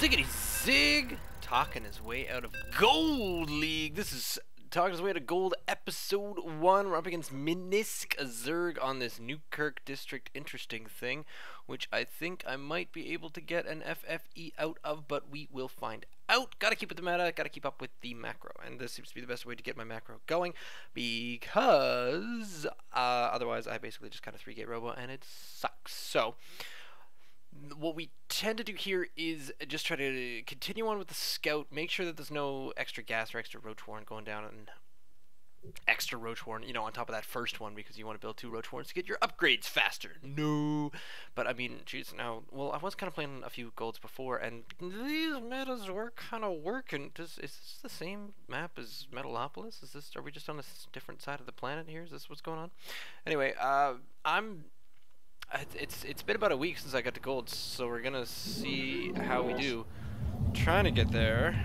Ziggity zig! Talking his way out of Gold League. This is talking his way out of Gold Episode 1. We're up against Minisk, a Zerg on this Newkirk District interesting thing, which I think I might be able to get an FFE out of, but we will find out. Gotta keep with the meta, gotta keep up with the macro, and this seems to be the best way to get my macro going, because otherwise I basically just kind of 3-gate robo, and it sucks. So what we tend to do here is just try to continue on with the scout, make sure that there's no extra gas or extra roach warren going down, and extra roach warren, you know, on top of that first one, because you want to build 2 roach warrens to get your upgrades faster. No, but I mean, geez, now, well, I was kind of playing a few golds before, and these metas were kind of working. Is this the same map as Metalopolis? Are we just on a different side of the planet here? Is this what's going on? Anyway, it's been about a week since I got to gold, so we're gonna see how we do. Trying to get there.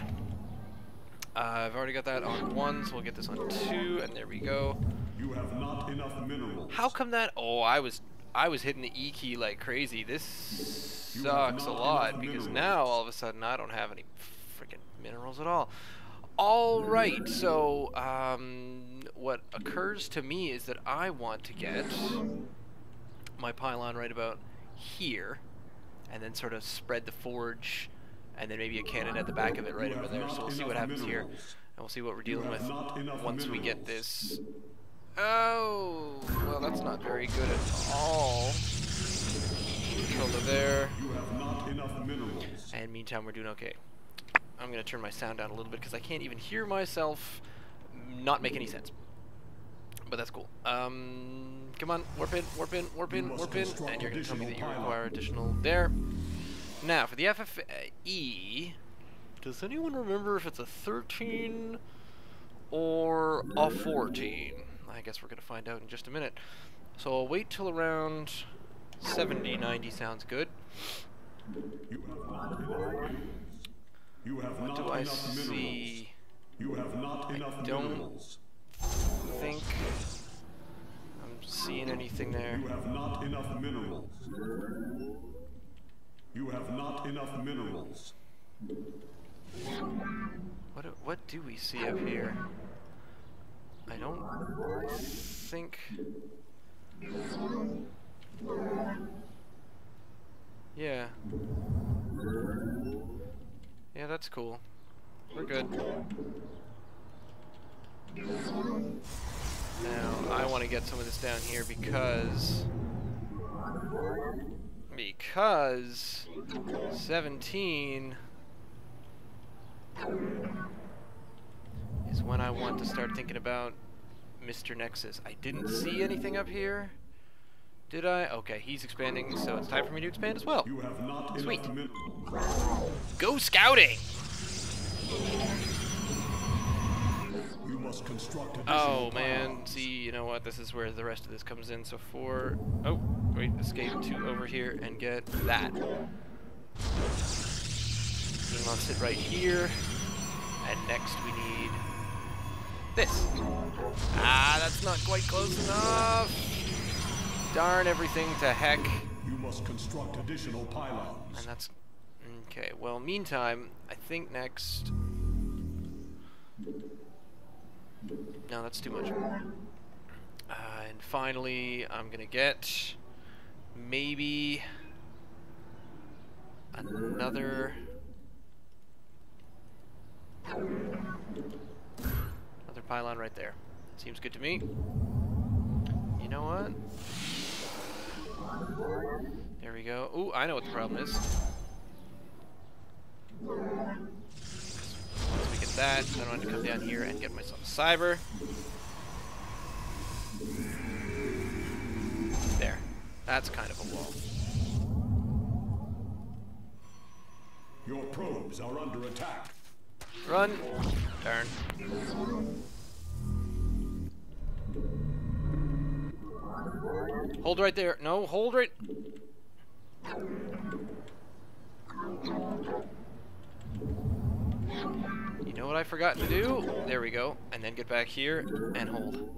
I've already got that on 1, so we'll get this on 2, and there we go. You have not enough minerals. How come that? Oh, I was hitting the E key like crazy. This sucks a lot, because now all of a sudden I don't have any freaking minerals at all. All right, so what occurs to me is that I want to get my pylon right about here, and then sort of spread the forge, and then maybe a cannon at the back of it right over there. So we'll see what happens here, and we'll see what we're dealing with once we get this. Oh, well, that's not very good at all. Over there. And meantime, we're doing okay. I'm gonna turn my sound down a little bit because I can't even hear myself not make any sense. But that's cool. Come on, warp in, warp in, warp in, warp in, and you're going to tell me that you require additional there. Now, for the FFE, does anyone remember if it's a 13 or a 14? I guess we're going to find out in just a minute. So I'll wait till around 70, 90 sounds good. What do I see? I don't think I'm seeing anything there. You have not enough minerals. You have not enough minerals. What do we see up here? I don't think. Yeah. Yeah, that's cool. We're good. Now, I want to get some of this down here because 17 is when I want to start thinking about Mr. Nexus. I didn't see anything up here. Did I? Okay, he's expanding, so it's time for me to expand as well. Sweet. Go scouting! Oh man, see, you know what, this is where the rest of this comes in. So oh wait, escape to over here and get that. And I'll sit right here, and next we need this. Ah, that's not quite close enough. Darn everything to heck. You must construct additional pylons. And that's okay. Well, meantime, I think next. No, that's too much. And finally, I'm gonna get maybe another pylon right there. Seems good to me. You know what? There we go. Ooh, I know what the problem is. Once we get that, then I want to come down here and get myself a cyber. There. That's kind of a wall. Your probes are under attack. Run. Darn. Hold right there. No, hold right. You know what I forgot to do? There we go. And then get back here and hold.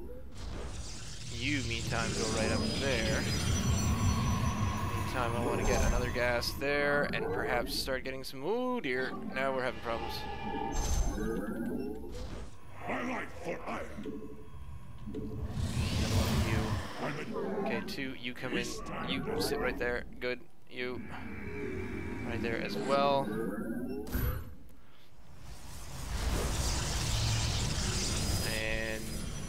You, meantime, go right up there. meantime, I want to get another gas there and perhaps start getting some. Oh dear, now we're having problems. I like for iron. Another one of you. Okay, 2, you come in. You sit right there. Good. You right there as well. And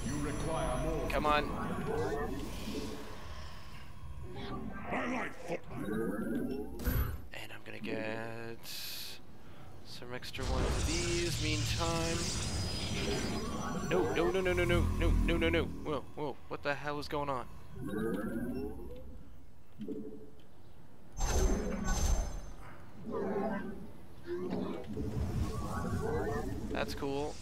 You require more. come on. I like for And I'm gonna get some extra ones of these. Meantime. No, no, no, no, no, no, no, no, no, no. Whoa, whoa. What the hell is going on? That's cool.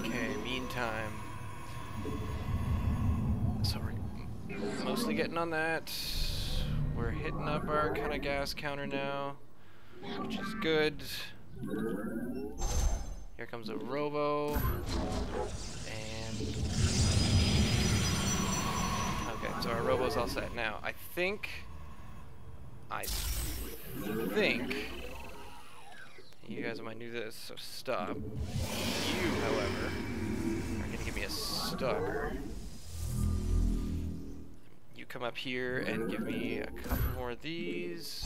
Okay, meantime. So we're mostly getting on that. We're hitting up our kind of gas counter now, which is good. Here comes a robo. And okay, so our robo's all set now. I think you guys might do this, so stop. You, however, are gonna give me a stalker. You come up here and give me a couple more of these.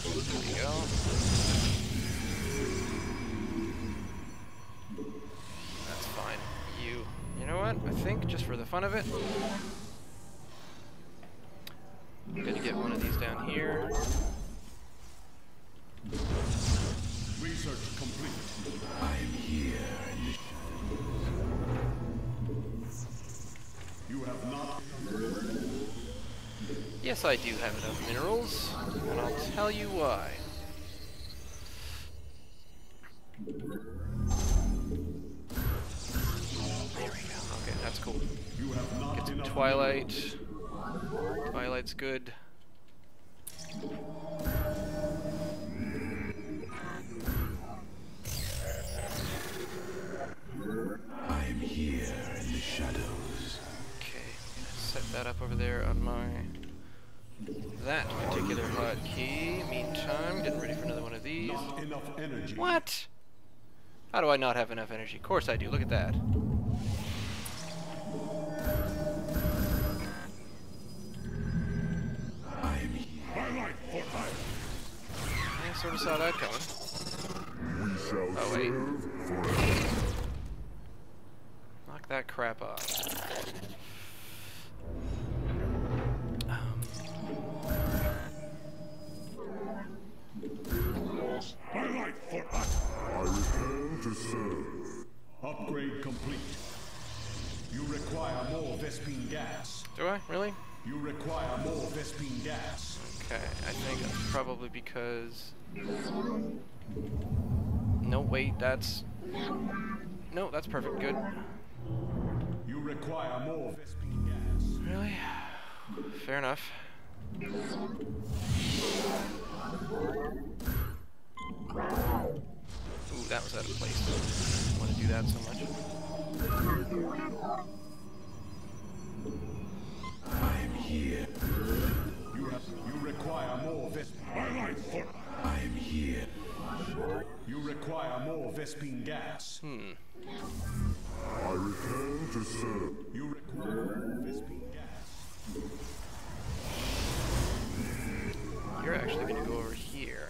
There we go. That's fine. You know what? I think just for the fun of it, I'm gonna get one of these down here. research complete. I'm here in the You have not. Yes, I do have enough minerals, and I'll tell you why. There we go. Okay, that's cool. You have not Get some enough Twilight. Twilight's good. I'm here in the shadows. Okay, set that up over there on my that particular hotkey. Meantime, getting ready for another one of these. Not enough energy. What? How do I not have enough energy? Of course I do. Look at that. I'm here. I sort of saw that coming. We shall Oh, wait. serve forever. Knock that crap off. I return to serve. Upgrade complete. You require more Vespine gas. Do I? Really? You require more Vespine gas. Okay, I think that's probably because... No, wait, that's... No, that's perfect. Good. You require more Vespine gas. Really? Fair enough. Ooh, that was out of place. I don't want to do that so much. I'm here. You require more Vespine. I'm here. You require more Vespine gas. I return to serve. You require more Vespine gas. You're actually going to go over here.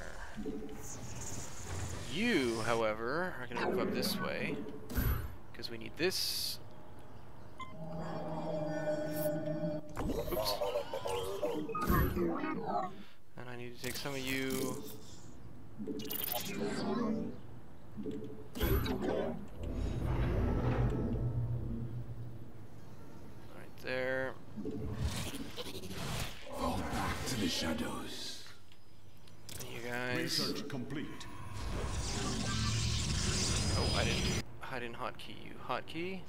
You, however, are going to move up this way, because we need this. Oops. And I need to take some of you. Right there. Fall back to the shadows. You guys. Research complete. Oh, I didn't hotkey you. Hotkey.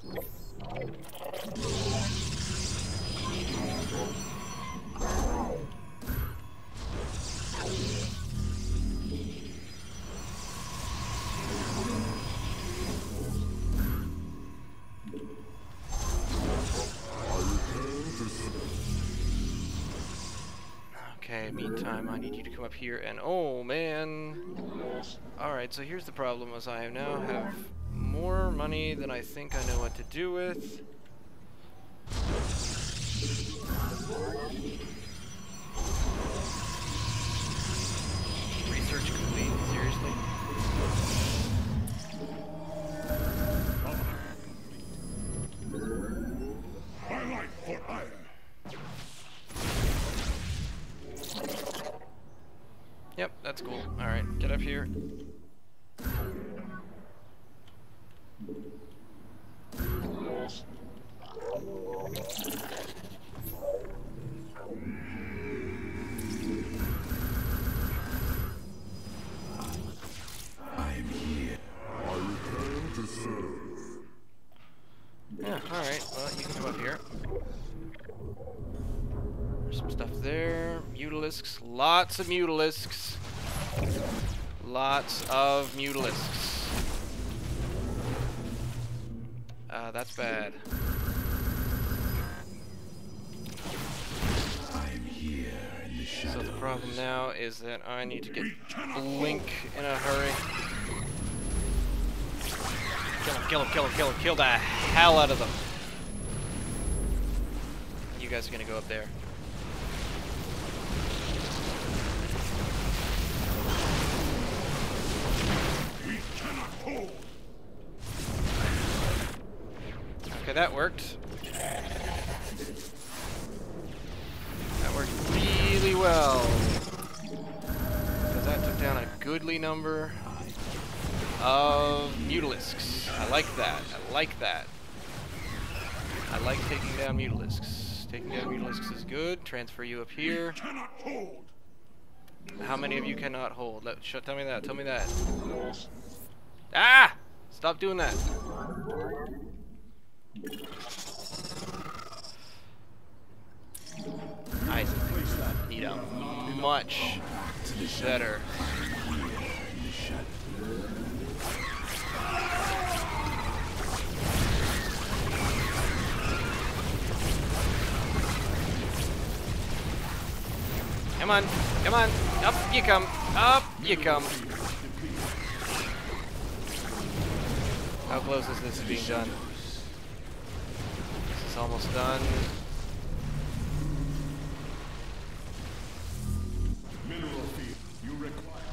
Okay, meantime, I need you to come up here and... Oh, man. Alright, so here's the problem, is I now have more money than I think I know what to do with. Research complete, seriously? I like for iron. Yep, that's cool. Alright, get up here. I'm here. I return to serve. Yeah, alright, well, you can come up here. There's some stuff there. Mutalisks. Lots of mutalisks. Lots of mutalisks. That's bad. I'm here in the So shadows. the problem now is that I need to get Blink in a hurry. Kill him, kill him, kill him, kill him, kill the hell out of them. You guys are gonna go up there. We cannot hold. Okay, that worked. That worked really well. Because that took down a goodly number of mutalisks. I like that. I like that. I like taking down mutalisks. Taking down mutalisks is good. Transfer you up here. Cannot hold. How many of you cannot hold? Tell me that. Tell me that. Ah! Stop doing that. I need a much better. Come on, come on, up you come, up you come. How close is this to being done? This is almost done. Mineral field. You require.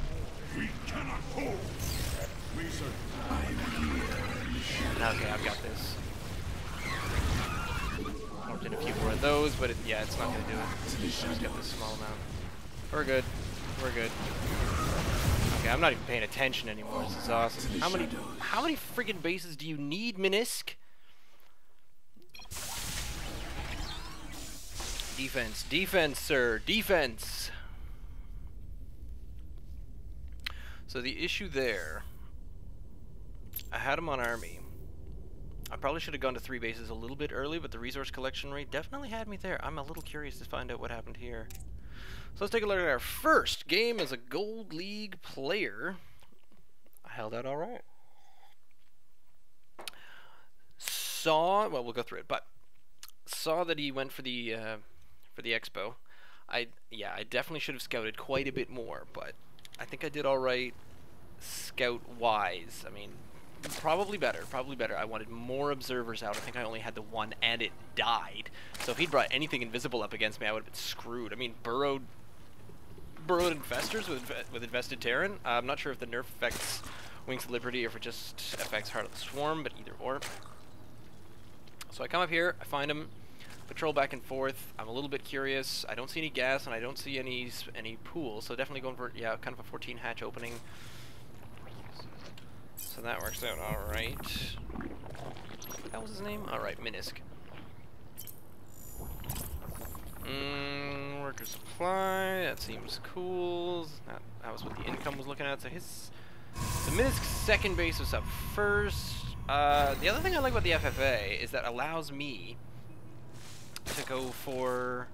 We cannot hold. Research. Okay, I've got this. Worked in a few more of those, but yeah, it's not gonna do it. I just got this small amount. We're good. We're good. Okay, I'm not even paying attention anymore. This is awesome. How many freaking bases do you need, Minisk? Defense, defense, sir, defense. So the issue there, I had him on army. I probably should have gone to 3 bases a little bit early, but the resource collection rate definitely had me there. I'm a little curious to find out what happened here. So let's take a look at our first game as a Gold League player. I held out all right. Well, we'll go through it, but saw that he went for the expo. I definitely should have scouted quite a bit more, but I think I did all right scout-wise. I mean, probably better. I wanted more observers out. I think I only had the one, and it died. So if he'd brought anything invisible up against me, I would have been screwed. I mean, burrowed infestors with infested Terran. I'm not sure if the nerf affects Wings of Liberty or if it just affects Heart of the Swarm, but either or. So I come up here, I find him, patrol back and forth. I'm a little bit curious. I don't see any gas and I don't see any pools, so definitely going for kind of a 14 hatch opening. So that works out all right. What was his name? All right, Minisk. Worker supply, that seems cool. That was what the income was looking at. So Minisk's second base was up first. The other thing I like about the FFA is that allows me to go for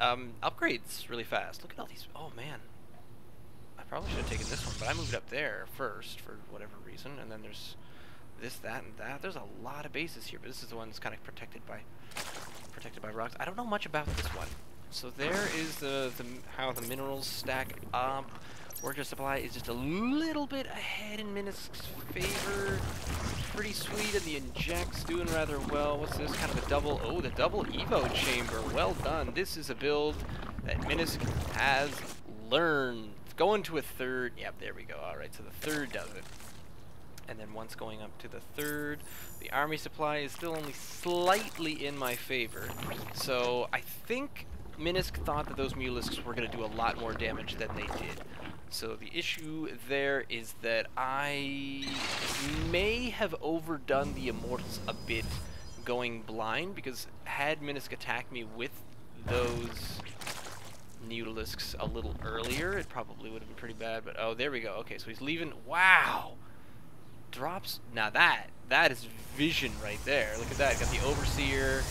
upgrades really fast. Look at all these. Oh man, I probably should have taken this one, but I moved up there first for whatever reason. And then there's this, that, and that. There's a lot of bases here, but this is the one that's kind of protected by rocks. I don't know much about this one. So there is how the minerals stack up. Worker supply is just a little bit ahead in Minisk's favor. Pretty sweet, and the inject's doing rather well. What's this? Kind of a double, oh, the double Evo chamber. Well done. This is a build that Minisk has learned. Going to a third. Yep, there we go. All right, so the third does it. And then once going up to the third, the army supply is still only slightly in my favor. So I think Minisk thought that those Mulisks were going to do a lot more damage than they did. So the issue there is that I may have overdone the Immortals a bit going blind, because had Minisk attacked me with those Mutalisks a little earlier, it probably would have been pretty bad. But oh, there we go. Okay, so he's leaving. Wow! Drops. Now that is vision right there. Look at that. Got the Overseer.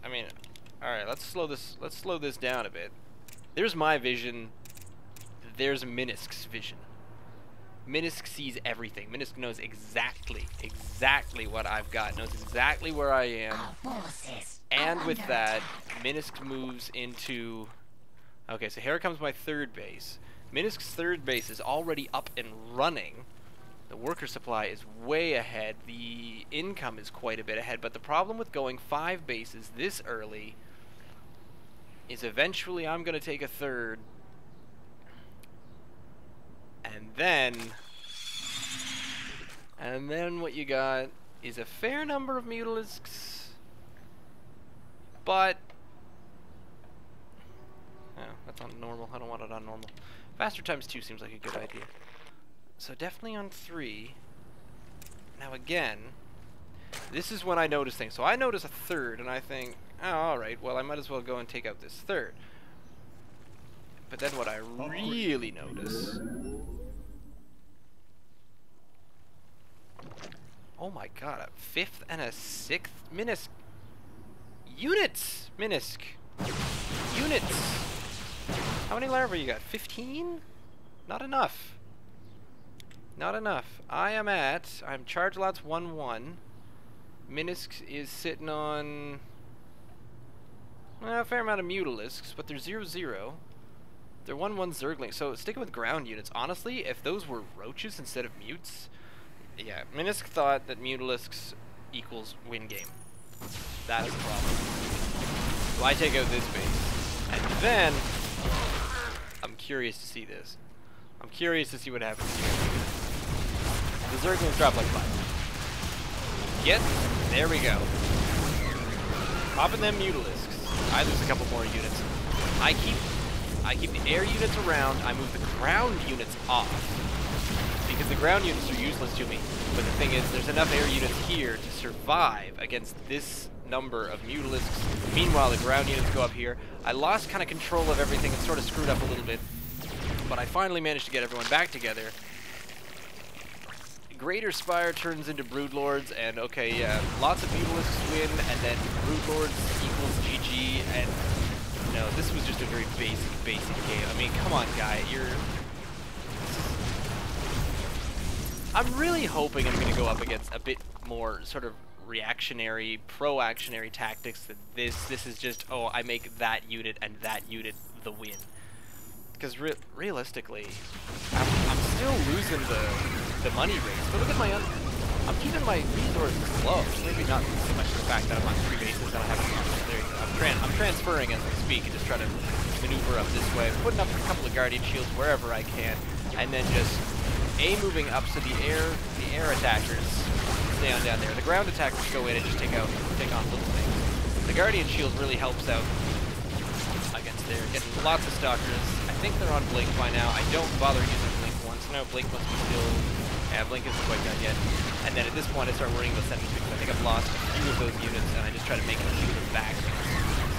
I mean, all right. Let's slow this down a bit. There's my vision. There's Minisk's vision. Minisk sees everything. Minisk knows exactly what I've got. Knows exactly where I am. And with that, Minisk moves into. Okay, so here comes my third base. Minisk's third base is already up and running. The worker supply is way ahead. The income is quite a bit ahead. But the problem with going 5 bases this early is eventually I'm going to take a third. And then what you got is a fair number of Mutalisks. But oh, that's on normal. I don't want it on normal. Faster times 2 seems like a good idea. So definitely on 3. Now again, this is when I notice things. So I notice a third, and I think, oh, alright, well I might as well go and take out this third. But then what I really notice... Oh my god, a 5th and a 6th Minisk. Units! Minisk. Units! How many larvae you got? 15? Not enough. Not enough. I'm charge lots 1-1. Minisk is sitting on a fair amount of Mutalisks, but they're 0-0. They're 1-1 Zergling. So sticking with ground units, honestly, if those were roaches instead of mutes, yeah, Minisk thought that Mutalisks equals win game. That is the problem. So I take out this base. And then I'm curious to see this. I'm curious to see what happens here. The Zerglings drop like 5. Yes, there we go. Popping them Mutalisks. I lose a couple more units. I keep the air units around. I move the ground units off, because the ground units are useless to me. But the thing is, there's enough air units here to survive against this number of Mutalisks. Meanwhile, the ground units go up here. I lost kind of control of everything and sort of screwed up a little bit, but I finally managed to get everyone back together. Greater Spire turns into Broodlords, and okay, yeah, lots of Mutalisks win, and then Broodlords equals GG, and no, this was just a very basic game. I mean, come on, guy, I'm really hoping I'm going to go up against a bit more sort of reactionary, pro-actionary tactics than this. This is just, oh, I make that unit and that unit the win. Because realistically, I'm still losing the money rates. But look at I'm keeping my resources low. Maybe not so much the fact that I'm on 3 bases and I have there you go. I'm transferring as I speak and just trying to maneuver up this way, putting up a couple of Guardian Shields wherever I can, and then just moving up so the air attackers stay on down there. The ground attackers go in and just take on little things. The Guardian Shield really helps out against there. Getting lots of stalkers. I think they're on Blink by now. I don't bother using Blink once. No, Blink must be still... Yeah, Blink isn't quite done yet. And then at this point I start worrying about sentries because I think I've lost a few of those units, and I just try to make a few of them back.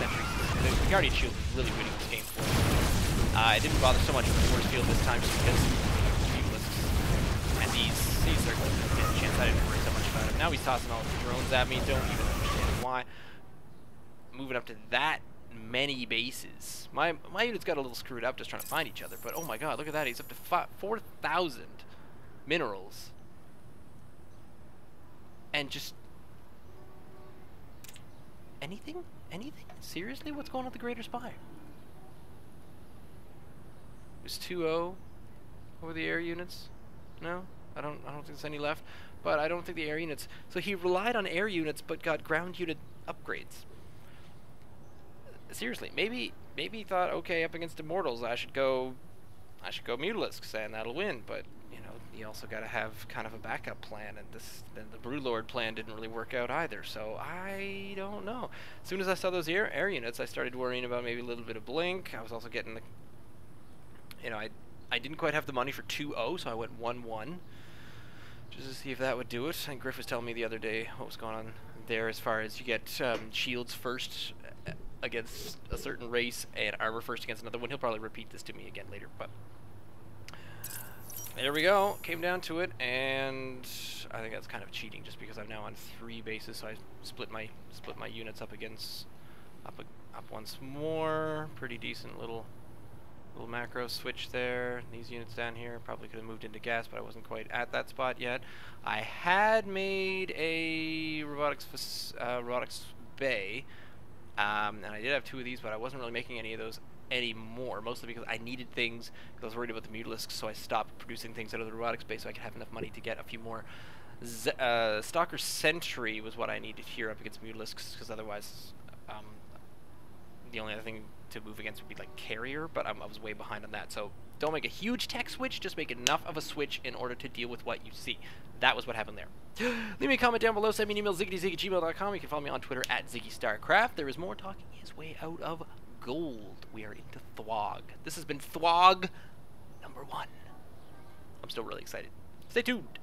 Sentries. The Guardian Shield is really winning this game for me. I didn't bother so much with the Force Field this time just because and these are a chance. I didn't worry so much about it. Now he's tossing all the drones at me. Don't even understand why. Moving up to that many bases. My units got a little screwed up just trying to find each other, but oh my god, look at that. He's up to 4,000 minerals. And just anything? Anything? Seriously? What's going on with the Greater Spire? There's 2-0 over the air units. No? I don't think there's any left. But I don't think the air units... So he relied on air units, but got ground unit upgrades. Seriously, maybe he thought, okay, up against Immortals, I should go Mutalisks, and that'll win. But you know, you also got to have kind of a backup plan, and then the Brewlord plan didn't really work out either. So I don't know. As soon as I saw those air units, I started worrying about maybe a little bit of blink. I was also getting the, you know, I didn't quite have the money for 2-0, so I went 1-1. Just to see if that would do it. And Griff was telling me the other day what was going on there as far as you get shields first against a certain race and armor first against another one. He'll probably repeat this to me again later, but there we go. Came down to it, and I think that's kind of cheating just because I'm now on 3 bases, so I split my units up once more. Pretty decent little macro switch there. These units down here probably could have moved into gas, but I wasn't quite at that spot yet. I had made a robotics bay, and I did have 2 of these, but I wasn't really making any of those anymore, mostly because I needed things, because I was worried about the Mutalisks, so I stopped producing things out of the robotics bay so I could have enough money to get a few more. Stalker Sentry was what I needed here up against Mutalisks, because otherwise the only other thing to move against would be like Carrier, but I was way behind on that. So don't make a huge tech switch, just make enough of a switch in order to deal with what you see. That was what happened there. Leave me a comment down below, send me an email, ziggyzig@gmail.com. You can follow me on Twitter at ZiggyStarCraft. There is more talking his way out of gold. We are into THWOG. This has been THWOG #1. I'm still really excited. Stay tuned.